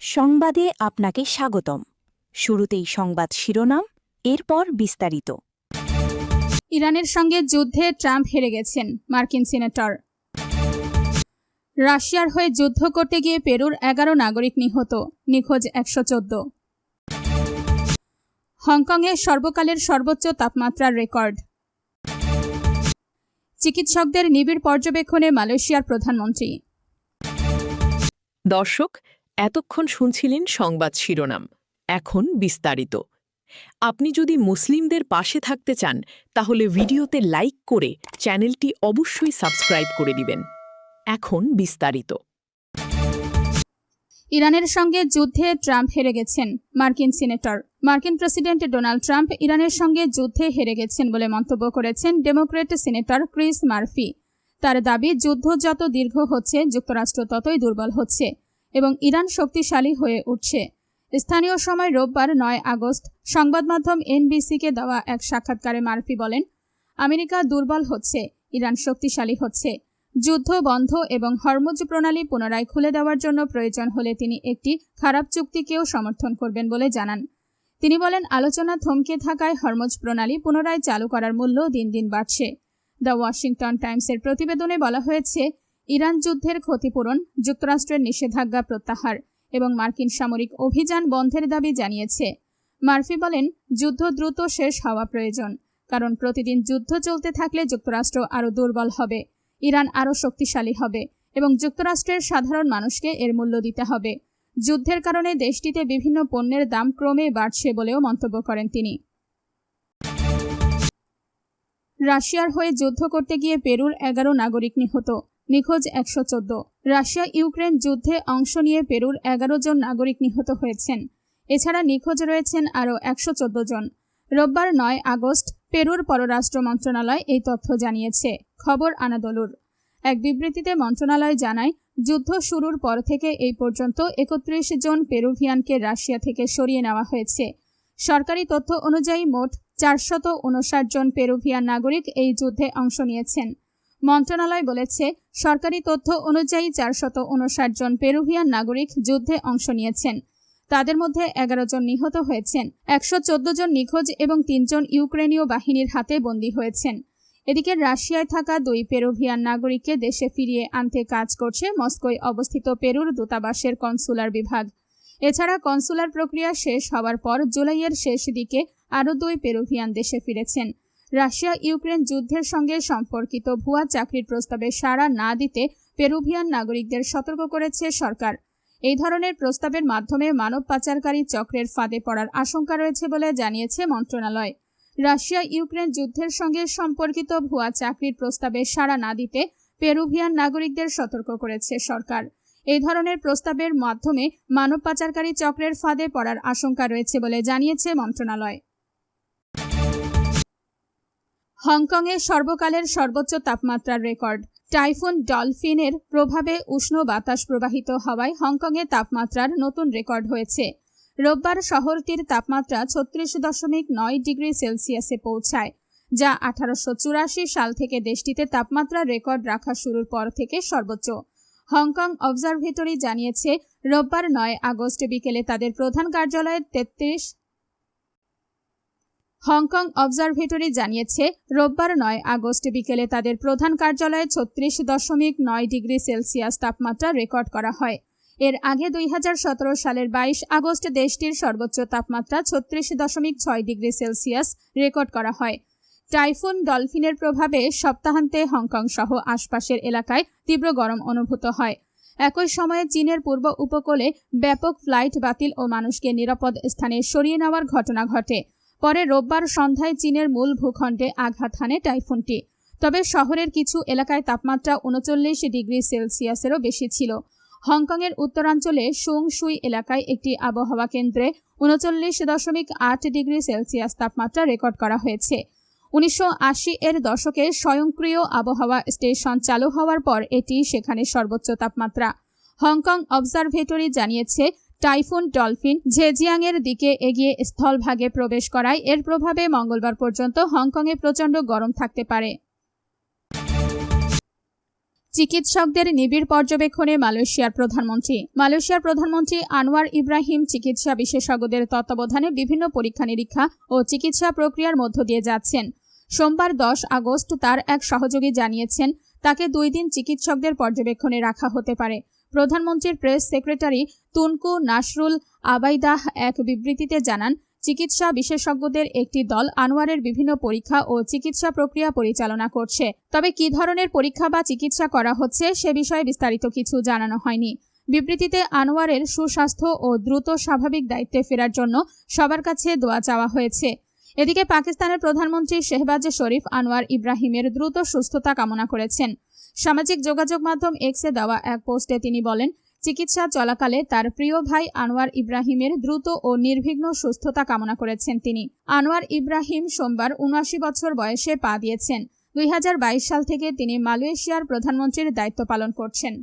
সংবাদে আপনাকে স্বাগতম। শুরুতেই সংবাদ শিরোনাম, এরপর বিস্তারিত। ইরানের সঙ্গে যুদ্ধে ট্রাম্প হেরে গেছেন, মার্কিন সিনেটর। রাশিয়ার হয়ে যুদ্ধ করতে গিয়ে পেরুর 11 নাগরিক নিহত, নিখোঁজ 114। হংকংয়ে সর্বকালের সর্বোচ্চ তাপমাত্রার রেকর্ড। চিকিৎসকদের নিবিড় পর্যবেক্ষণে মালয়েশিয়ার প্রধানমন্ত্রী। দর্শক, এতক্ষণ শুনছিলেন সংবাদ শিরোনাম। এখন বিস্তারিত। আপনি যদি মুসলিমদের পাশে থাকতে চান তাহলে ভিডিওতে লাইক করে চ্যানেলটি অবশ্যই সাবস্ক্রাইব করে দিবেন। এখন বিস্তারিত। ইরানের সঙ্গে যুদ্ধে ট্রাম্প হেরে গেছেন, মার্কিন সিনেটর। মার্কিন প্রেসিডেন্ট ডোনাল্ড ট্রাম্প ইরানের সঙ্গে যুদ্ধে হেরে গেছেন বলে মন্তব্য করেছেন ডেমোক্র্যাট সিনেটর ক্রিস মার্ফি। তার দাবি, যুদ্ধ যত দীর্ঘ হচ্ছে যুক্তরাষ্ট্র ততই দুর্বল হচ্ছে এবং ইরান শক্তিশালী হয়ে উঠছে। স্থানীয় সময় রোববার 9 আগস্ট সংবাদ মাধ্যম এনবিসিকে দেওয়া এক সাক্ষাৎকারে মার্ফি বলেন, আমেরিকা দুর্বল হচ্ছে, ইরান শক্তিশালী হচ্ছে। যুদ্ধ বন্ধ এবং হরমুজ প্রণালী পুনরায় খুলে দেওয়ার জন্য প্রয়োজন হলে তিনি একটি খারাপ চুক্তিকেও সমর্থন করবেন বলে জানান। তিনি বলেন, আলোচনা থমকে থাকায় হরমুজ প্রণালী পুনরায় চালু করার মূল্য দিন দিন বাড়ছে। দ্য ওয়াশিংটন টাইমসের প্রতিবেদনে বলা হয়েছে, ইরান যুদ্ধের ক্ষতিপূরণ, যুক্তরাষ্ট্রের নিষেধাজ্ঞা প্রত্যাহার এবং মার্কিন সামরিক অভিযান বন্ধের দাবি জানিয়েছে। মার্ফি বলেন, যুদ্ধ দ্রুত শেষ হওয়া প্রয়োজন, কারণ প্রতিদিন যুদ্ধ চলতে থাকলে যুক্তরাষ্ট্র আরও দুর্বল হবে, ইরান আরও শক্তিশালী হবে এবং যুক্তরাষ্ট্রের সাধারণ মানুষকে এর মূল্য দিতে হবে। যুদ্ধের কারণে দেশটিতে বিভিন্ন পণ্যের দাম ক্রমে বাড়ছে বলেও মন্তব্য করেন তিনি। রাশিয়ার হয়ে যুদ্ধ করতে গিয়ে পেরুর 11 নাগরিক নিহত, নিখোঁজ 114। রাশিয়া ইউক্রেন যুদ্ধে অংশ নিয়ে পেরুর 11 জন নাগরিক নিহত হয়েছেন। এছাড়া নিখোঁজ রয়েছেন আরও 114 জন। রোববার 9 আগস্ট পেরুর পররাষ্ট্র মন্ত্রণালয় এই তথ্য জানিয়েছে। খবর আনাদোলুর। এক বিবৃতিতে মন্ত্রণালয় জানায়, যুদ্ধ শুরুর পর থেকে এই পর্যন্ত 31 জন পেরুভিয়ানকে রাশিয়া থেকে সরিয়ে নেওয়া হয়েছে। সরকারি তথ্য অনুযায়ী মোট 459 জন পেরুভিয়ান নাগরিক এই যুদ্ধে অংশ নিয়েছেন। মন্ত্রণালয় বলেছে, সরকারি তথ্য অনুযায়ী 459 জন পেরুভিয়ান নাগরিক যুদ্ধে অংশ নিয়েছেন। তাদের মধ্যে 11 জন নিহত হয়েছেন, 114 জন নিখোঁজ এবং 3 জন ইউক্রেনীয় বাহিনীর হাতে বন্দী হয়েছেন। এদিকে রাশিয়ায় থাকা 2 পেরুভিয়ান নাগরিককে দেশে ফিরিয়ে আনতে কাজ করছে মস্কোয় অবস্থিত পেরুর দূতাবাসের কনসুলার বিভাগ। এছাড়া কনসুলার প্রক্রিয়া শেষ হওয়ার পর জুলাইয়ের শেষ দিকে আরও 2 পেরুভিয়ান দেশে ফিরেছেন। রাশিয়া ইউক্রেন যুদ্ধের সঙ্গে সম্পর্কিত ভুয়া চাকরির প্রস্তাবে সাড়া না দিতে পেরুভিয়ান নাগরিকদের সতর্ক করেছে সরকার। এই ধরনের প্রস্তাবের মাধ্যমে মানব পাচারকারী চক্রের ফাঁদে পড়ার আশঙ্কা রয়েছে বলে জানিয়েছে মন্ত্রণালয়। রাশিয়া ইউক্রেন যুদ্ধের সঙ্গে সম্পর্কিত ভুয়া চাকরির প্রস্তাবে সাড়া না দিতে পেরুভিয়ান নাগরিকদের সতর্ক করেছে সরকার। এই ধরনের প্রস্তাবের মাধ্যমে মানব পাচারকারী চক্রের ফাঁদে পড়ার আশঙ্কা রয়েছে বলে জানিয়েছে মন্ত্রণালয়। হংকংয়ে সর্বকালের সর্বোচ্চ তাপমাত্রার রেকর্ড। টাইফুন ডলফিনের প্রভাবে উষ্ণ বাতাস প্রবাহিত হওয়ায় হংকংয়ে তাপমাত্রার নতুন রেকর্ড হয়েছে। রোববার শহরটির তাপমাত্রা 36.9 ডিগ্রি সেলসিয়াসে পৌঁছায়, যা 1884 সাল থেকে দেশটিতে তাপমাত্রার রেকর্ড রাখা শুরুর পর থেকে সর্বোচ্চ। হংকং অবজারভেটরি জানিয়েছে, রোববার 9 আগস্ট বিকেলে তাদের প্রধান কার্যালয়ে 36.9 ডিগ্রি সেলসিয়াস তাপমাত্রা রেকর্ড করা হয়। এর আগে 2017 সালের 22 আগস্ট দেশটির সর্বোচ্চ তাপমাত্রা 36.6 ডিগ্রি সেলসিয়াস রেকর্ড করা হয়। টাইফুন ডলফিনের প্রভাবে সপ্তাহান্তে হংকং সহ আশপাশের এলাকায় তীব্র গরম অনুভূত হয়। একই সময়ে চীনের পূর্ব উপকূলে ব্যাপক ফ্লাইট বাতিল ও মানুষকে নিরাপদ স্থানে সরিয়ে নেওয়ার ঘটনা ঘটে। পরে রোববার সন্ধ্যায় চীনের মূল ভূখণ্ডে আঘাত হানে টাইফুনটি। তবে শহরের কিছু এলাকায় তাপমাত্রা 39 ডিগ্রি সেলসিয়াসেরও বেশি ছিল। হংকংয়ের উত্তরাঞ্চলে সুং সুই এলাকায় একটি আবহাওয়া কেন্দ্রে 39.8 ডিগ্রি সেলসিয়াস তাপমাত্রা রেকর্ড করা হয়েছে। 1980 এর দশকে স্বয়ংক্রিয় আবহাওয়া স্টেশন চালু হওয়ার পর এটি সেখানে সর্বোচ্চ তাপমাত্রা। হংকং অবজারভেটরি জানিয়েছে, টাইফুন ডলফিন ঝেজিয়াংয়ের দিকে এগিয়ে স্থলভাগে প্রবেশ করায় এর প্রভাবে মঙ্গলবার পর্যন্ত হংকংয়ে প্রচণ্ড গরম থাকতে পারে। চিকিৎসকদের নিবিড় পর্যবেক্ষণে মালয়েশিয়ার প্রধানমন্ত্রী আনোয়ার ইব্রাহিম চিকিৎসা বিশেষজ্ঞদের তত্ত্বাবধানে বিভিন্ন পরীক্ষা নিরীক্ষা ও চিকিৎসা প্রক্রিয়ার মধ্য দিয়ে যাচ্ছেন। সোমবার 10 আগস্ট তার এক সহযোগী জানিয়েছেন তাকে 2 দিন চিকিৎসকদের পর্যবেক্ষণে রাখা হতে পারে। প্রধানমন্ত্রীর প্রেস সেক্রেটারি তুনকু নাসরুল আবাইদাহ এক বিবৃতিতে জানান, চিকিৎসা বিশেষজ্ঞদের একটি দল আনোয়ারের বিভিন্ন পরীক্ষা ও চিকিৎসা প্রক্রিয়া পরিচালনা করছে। তবে কী ধরনের পরীক্ষা বা চিকিৎসা করা হচ্ছে সে বিষয়ে বিস্তারিত কিছু জানানো হয়নি। বিবৃতিতে আনোয়ারের সুস্বাস্থ্য ও দ্রুত স্বাভাবিক দায়িত্বে ফেরার জন্য সবার কাছে দোয়া চাওয়া হয়েছে। এদিকে পাকিস্তানের প্রধানমন্ত্রী শেহবাজ শরীফ আনোয়ার ইব্রাহিমের দ্রুত সুস্থতা কামনা করেছেন। সামাজিক যোগাযোগ মাধ্যম এক্সে দেওয়া এক পোস্টে তিনি বলেন, চিকিৎসা চলাকালে তার প্রিয় ভাই আনোয়ার ইব্রাহিমের দ্রুত ও নির্বিঘ্ন সুস্থতা কামনা করেছেন তিনি। আনোয়ার ইব্রাহিম সোমবার ৭৯ বছর বয়সে পা দিয়েছেন। 2022 সাল থেকে তিনি মালয়েশিয়ার প্রধানমন্ত্রীর দায়িত্ব পালন করছেন।